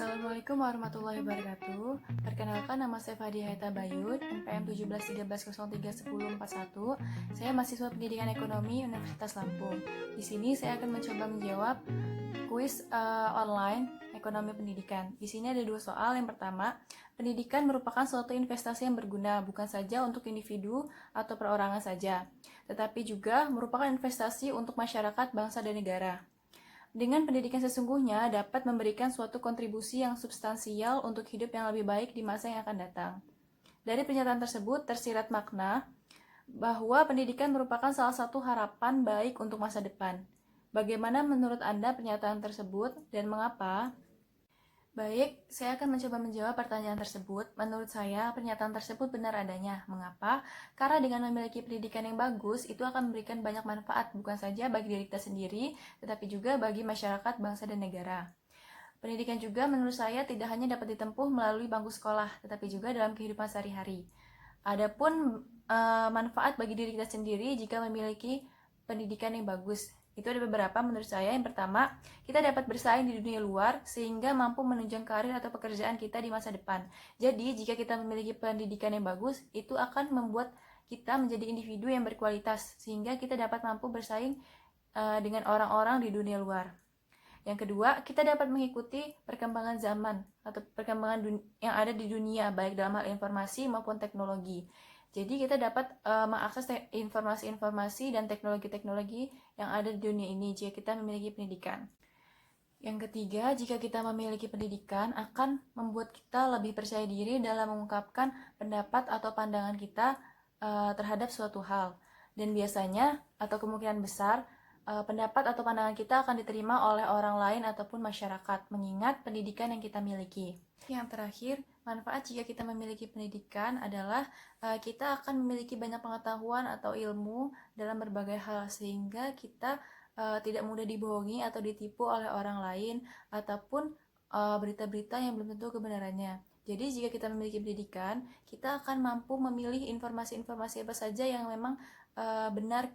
Assalamualaikum warahmatullahi wabarakatuh. Perkenalkan, nama saya Fadia Haita Bayud, NPM 1713031041. Saya mahasiswa Pendidikan Ekonomi Universitas Lampung. Di sini saya akan mencoba menjawab kuis online ekonomi pendidikan. Di sini ada 2 soal. Yang pertama, pendidikan merupakan suatu investasi yang berguna bukan saja untuk individu atau perorangan saja, tetapi juga merupakan investasi untuk masyarakat, bangsa, dan negara. Dengan pendidikan sesungguhnya dapat memberikan suatu kontribusi yang substansial untuk hidup yang lebih baik di masa yang akan datang. Dari pernyataan tersebut tersirat makna bahwa pendidikan merupakan salah satu harapan baik untuk masa depan. Bagaimana menurut Anda pernyataan tersebut dan mengapa? Baik, saya akan mencoba menjawab pertanyaan tersebut. Menurut saya, pernyataan tersebut benar adanya. Mengapa? Karena dengan memiliki pendidikan yang bagus, itu akan memberikan banyak manfaat, bukan saja bagi diri kita sendiri, tetapi juga bagi masyarakat, bangsa, dan negara. Pendidikan juga menurut saya tidak hanya dapat ditempuh melalui bangku sekolah, tetapi juga dalam kehidupan sehari-hari. Adapun manfaat bagi diri kita sendiri jika memiliki pendidikan yang bagus, itu ada beberapa menurut saya. Yang pertama, kita dapat bersaing di dunia luar sehingga mampu menunjang karir atau pekerjaan kita di masa depan. Jadi, jika kita memiliki pendidikan yang bagus, itu akan membuat kita menjadi individu yang berkualitas sehingga kita dapat mampu bersaing dengan orang-orang di dunia luar. Yang kedua, kita dapat mengikuti perkembangan zaman atau perkembangan yang ada di dunia, baik dalam hal informasi maupun teknologi. Jadi kita dapat mengakses informasi-informasi dan teknologi-teknologi yang ada di dunia ini jika kita memiliki pendidikan. Yang ketiga, jika kita memiliki pendidikan akan membuat kita lebih percaya diri dalam mengungkapkan pendapat atau pandangan kita terhadap suatu hal. Dan biasanya atau kemungkinan besar pendapat atau pandangan kita akan diterima oleh orang lain ataupun masyarakat, mengingat pendidikan yang kita miliki. Yang terakhir, manfaat jika kita memiliki pendidikan adalah kita akan memiliki banyak pengetahuan atau ilmu dalam berbagai hal, sehingga kita tidak mudah dibohongi atau ditipu oleh orang lain ataupun berita-berita yang belum tentu kebenarannya. Jadi jika kita memiliki pendidikan, kita akan mampu memilih informasi-informasi apa saja yang memang benar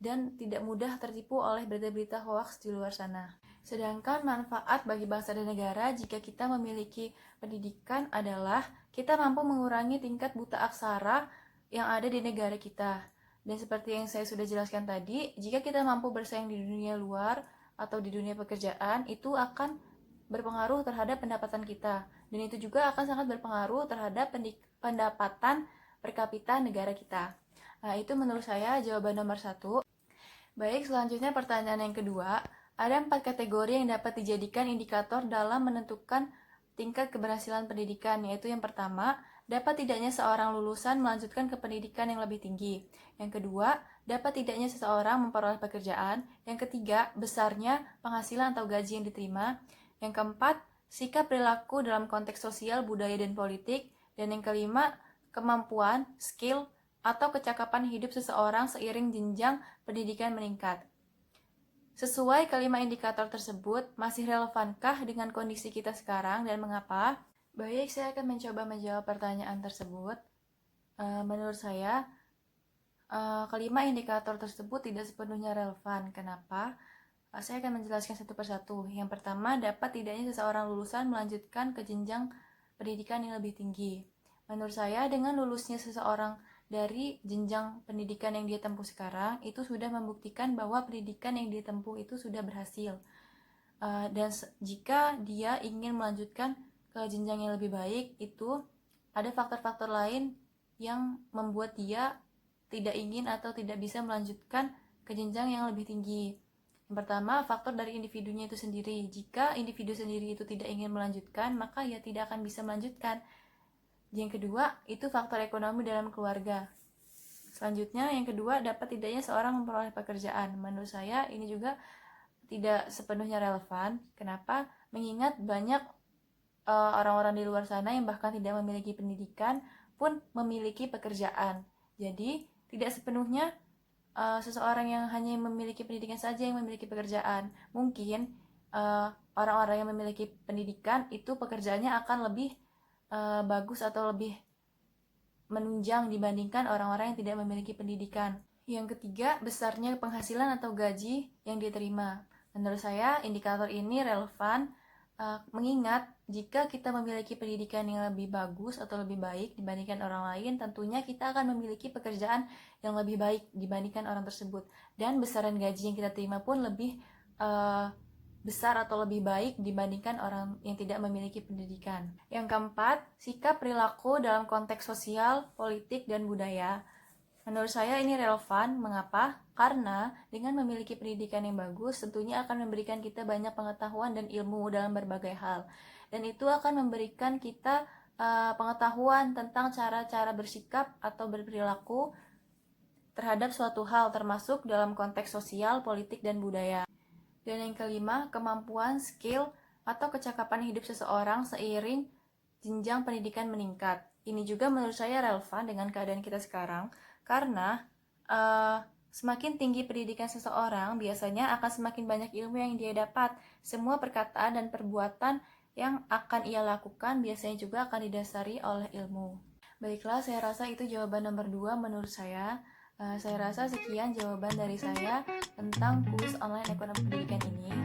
dan tidak mudah tertipu oleh berita-berita hoaks di luar sana. Sedangkan manfaat bagi bangsa dan negara jika kita memiliki pendidikan adalah kita mampu mengurangi tingkat buta aksara yang ada di negara kita. Dan seperti yang saya sudah jelaskan tadi, jika kita mampu bersaing di dunia luar atau di dunia pekerjaan, itu akan berpengaruh terhadap pendapatan kita. Dan itu juga akan sangat berpengaruh terhadap pendapatan per kapita negara kita. Nah, itu menurut saya jawaban nomor 1. Baik, selanjutnya pertanyaan yang kedua. Ada 4 kategori yang dapat dijadikan indikator dalam menentukan tingkat keberhasilan pendidikan, yaitu yang pertama, dapat tidaknya seorang lulusan melanjutkan ke pendidikan yang lebih tinggi. Yang kedua, dapat tidaknya seseorang memperoleh pekerjaan. Yang ketiga, besarnya penghasilan atau gaji yang diterima. Yang keempat, sikap perilaku dalam konteks sosial, budaya, dan politik. Dan yang kelima, kemampuan, skill, atau kecakapan hidup seseorang seiring jenjang pendidikan meningkat. Sesuai kelima indikator tersebut, masih relevankah dengan kondisi kita sekarang dan mengapa? Baik, saya akan mencoba menjawab pertanyaan tersebut. Menurut saya, kelima indikator tersebut tidak sepenuhnya relevan. Kenapa? Saya akan menjelaskan satu persatu. Yang pertama, dapat tidaknya seseorang lulusan melanjutkan ke jenjang pendidikan yang lebih tinggi. Menurut saya, dengan lulusnya seseorang dari jenjang pendidikan yang dia tempuh sekarang, itu sudah membuktikan bahwa pendidikan yang dia tempuh itu sudah berhasil. Dan jika dia ingin melanjutkan ke jenjang yang lebih baik, itu ada faktor-faktor lain yang membuat dia tidak ingin atau tidak bisa melanjutkan ke jenjang yang lebih tinggi. Yang pertama, faktor dari individunya itu sendiri. Jika individu sendiri itu tidak ingin melanjutkan, maka ia tidak akan bisa melanjutkan. Yang kedua, itu faktor ekonomi dalam keluarga. Selanjutnya, yang kedua, dapat tidaknya seorang memperoleh pekerjaan. Menurut saya, ini juga tidak sepenuhnya relevan. Kenapa? Mengingat banyak orang-orang di luar sana yang bahkan tidak memiliki pendidikan pun memiliki pekerjaan. Jadi, tidak sepenuhnya seseorang yang hanya memiliki pendidikan saja yang memiliki pekerjaan. Mungkin orang-orang yang memiliki pendidikan itu pekerjaannya akan lebih bagus atau lebih menunjang dibandingkan orang-orang yang tidak memiliki pendidikan. Yang ketiga, besarnya penghasilan atau gaji yang diterima. Menurut saya, indikator ini relevan Mengingat jika kita memiliki pendidikan yang lebih bagus atau lebih baik dibandingkan orang lain, tentunya kita akan memiliki pekerjaan yang lebih baik dibandingkan orang tersebut, dan besaran gaji yang kita terima pun lebih besar atau lebih baik dibandingkan orang yang tidak memiliki pendidikan. Yang keempat, sikap perilaku dalam konteks sosial, politik, dan budaya. Menurut saya ini relevan. Mengapa? Karena dengan memiliki pendidikan yang bagus, tentunya akan memberikan kita banyak pengetahuan dan ilmu dalam berbagai hal. Dan itu akan memberikan kita pengetahuan tentang cara-cara bersikap atau berperilaku terhadap suatu hal, termasuk dalam konteks sosial, politik, dan budaya. Dan yang kelima, kemampuan, skill, atau kecakapan hidup seseorang seiring jenjang pendidikan meningkat. Ini juga menurut saya relevan dengan keadaan kita sekarang, karena semakin tinggi pendidikan seseorang, biasanya akan semakin banyak ilmu yang dia dapat. Semua perkataan dan perbuatan yang akan ia lakukan biasanya juga akan didasari oleh ilmu. Baiklah, saya rasa itu jawaban nomor 2 menurut saya. Saya rasa sekian jawaban dari saya tentang kuis online ekonomi pendidikan ini.